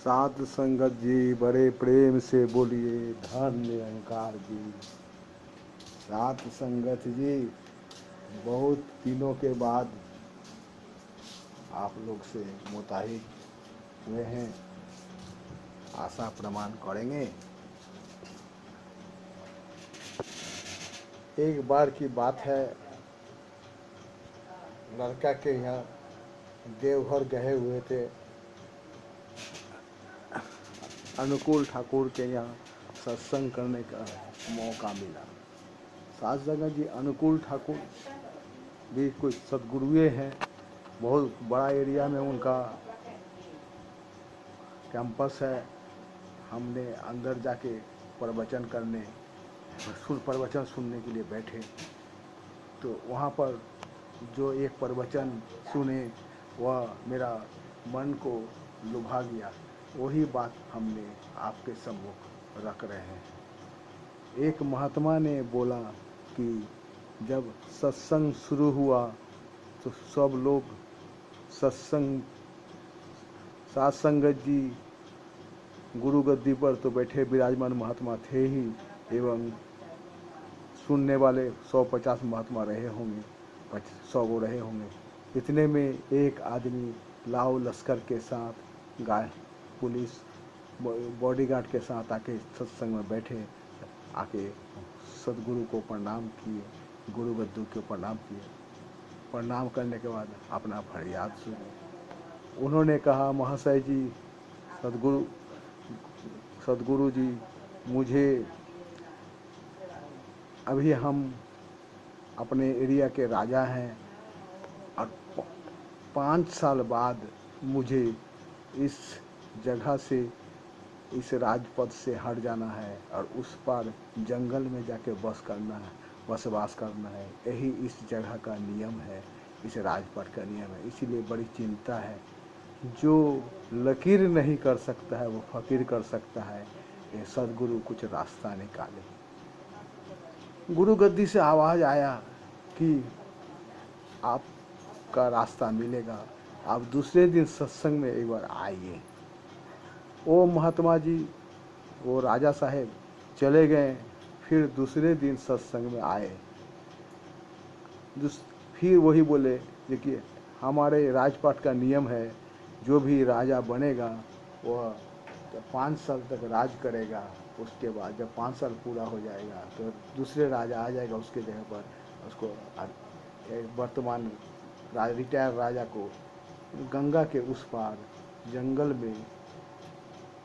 साध संगत जी बड़े प्रेम से बोलिए धन निरंकार जी। साध संगत जी बहुत दिनों के बाद आप लोग से मुताहिद हुए हैं, आशा प्रमाण करेंगे। एक बार की बात है, लड़का के यहाँ देवघर गए हुए थे। अनुकूल ठाकुर के यहाँ सत्संग करने का मौका मिला। साथ संगत जी अनुकूल ठाकुर भी कुछ सदगुरुए हैं, बहुत बड़ा एरिया में उनका कैंपस है। हमने अंदर जाके प्रवचन करने प्रवचन सुनने के लिए बैठे, तो वहाँ पर जो एक प्रवचन सुने वह मेरा मन को लुभा गया। वही बात हमने आपके सम्मुख रख रहे हैं। एक महात्मा ने बोला कि जब सत्संग शुरू हुआ तो सब लोग साथ संगत जी गुरु गद्दी पर तो बैठे विराजमान महात्मा थे ही, एवं सुनने वाले 150 महात्मा रहे होंगे, 100 गो रहे होंगे। इतने में एक आदमी लाव लश्कर के साथ पुलिस बॉडीगार्ड के साथ आके सत्संग में बैठे, आके सदगुरु को प्रणाम किए, गुरु गद्दू को प्रणाम किए। प्रणाम करने के बाद अपना फरियाद सुने। उन्होंने कहा, महाशय जी, सदगुरु जी, मुझे अभी हम अपने एरिया के राजा हैं और 5 साल बाद मुझे इस जगह से, इस राजपद से हट जाना है और उस पार जंगल में जाके बसवास करना है। यही इस जगह का नियम है, इस राजपद का नियम है। इसीलिए बड़ी चिंता है। जो लकीर नहीं कर सकता है वो फकीर कर सकता है। ये सदगुरु कुछ रास्ता निकाले। गुरु गद्दी से आवाज़ आया कि आपका रास्ता मिलेगा, आप दूसरे दिन सत्संग में एक बार आइए। वो महात्मा जी, वो राजा साहेब चले गए। फिर दूसरे दिन सत्संग में आए। फिर वही बोले, देखिए हमारे राजपाट का नियम है, जो भी राजा बनेगा वह 5 साल तक राज करेगा। उसके बाद जब 5 साल पूरा हो जाएगा तो दूसरे राजा आ जाएगा उसके जगह पर। उसको वर्तमान रिटायर राजा को गंगा के उस पार जंगल में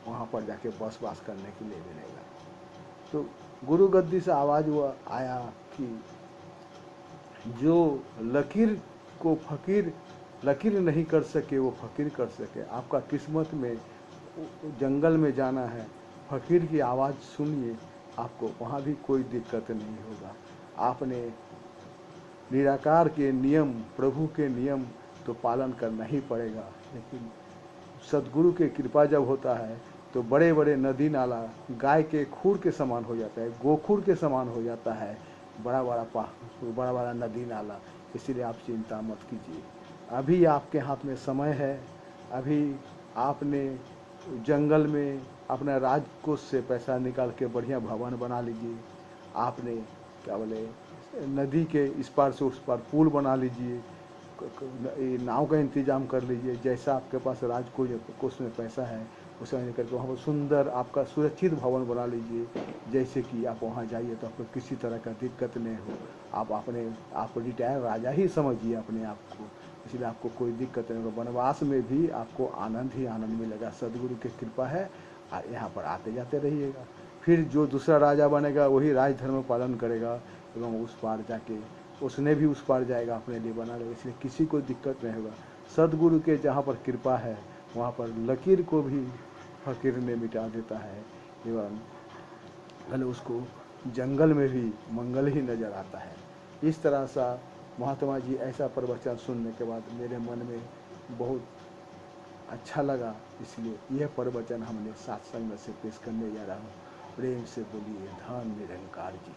वहाँ पर जाके बसवास करने के लिए मिलेगा। तो गुरु गद्दी से आवाज़ हुआ आया कि जो लकीर नहीं कर सके वो फकीर कर सके। आपका किस्मत में जंगल में जाना है, फकीर की आवाज़ सुनिए, आपको वहाँ भी कोई दिक्कत नहीं होगा। आपने निराकार के नियम, प्रभु के नियम तो पालन करना ही पड़ेगा। लेकिन सदगुरु के कृपा जब होता है तो बड़े बड़े नदी नाला गाय के खूर के समान हो जाता है, गोखूर के समान हो जाता है, बड़ा बड़ा नदी नाला। इसीलिए आप चिंता मत कीजिए। अभी आपके हाथ में समय है। अभी आपने जंगल में अपना राजकोष से पैसा निकाल के बढ़िया भवन बना लीजिए। आपने क्या बोले, नदी के इस पार से उस पार पुल बना लीजिए, नाव का इंतजाम कर लीजिए। जैसा आपके पास राजकोष में पैसा है उसे निकल के वहाँ पर सुंदर आपका सुरक्षित भवन बना लीजिए, जैसे कि आप वहाँ जाइए तो आपको किसी तरह का दिक्कत नहीं हो। आप रिटायर राजा ही समझिए अपने आप को, इसलिए आपको कोई दिक्कत नहीं होगा। वनवास में भी आपको आनंद ही आनंद मिलेगा। सदगुरु की कृपा है, यहाँ पर आते जाते रहिएगा। फिर जो दूसरा राजा बनेगा वही राजधर्म पालन करेगा एवं उस पार जाके उसने भी उस पार जाएगा, अपने लिए बना लेगा। इसलिए किसी को दिक्कत नहीं होगा। सदगुरु के जहाँ पर कृपा है वहाँ पर लकीर को भी फकीर ने मिटा देता है एवं भले उसको जंगल में भी मंगल ही नज़र आता है। इस तरह सा महात्मा जी ऐसा प्रवचन सुनने के बाद मेरे मन में बहुत अच्छा लगा, इसलिए यह प्रवचन हमने सत्संग से पेश करने जा रहा हूँ। प्रेम से बोलिए धन निरंकार जी।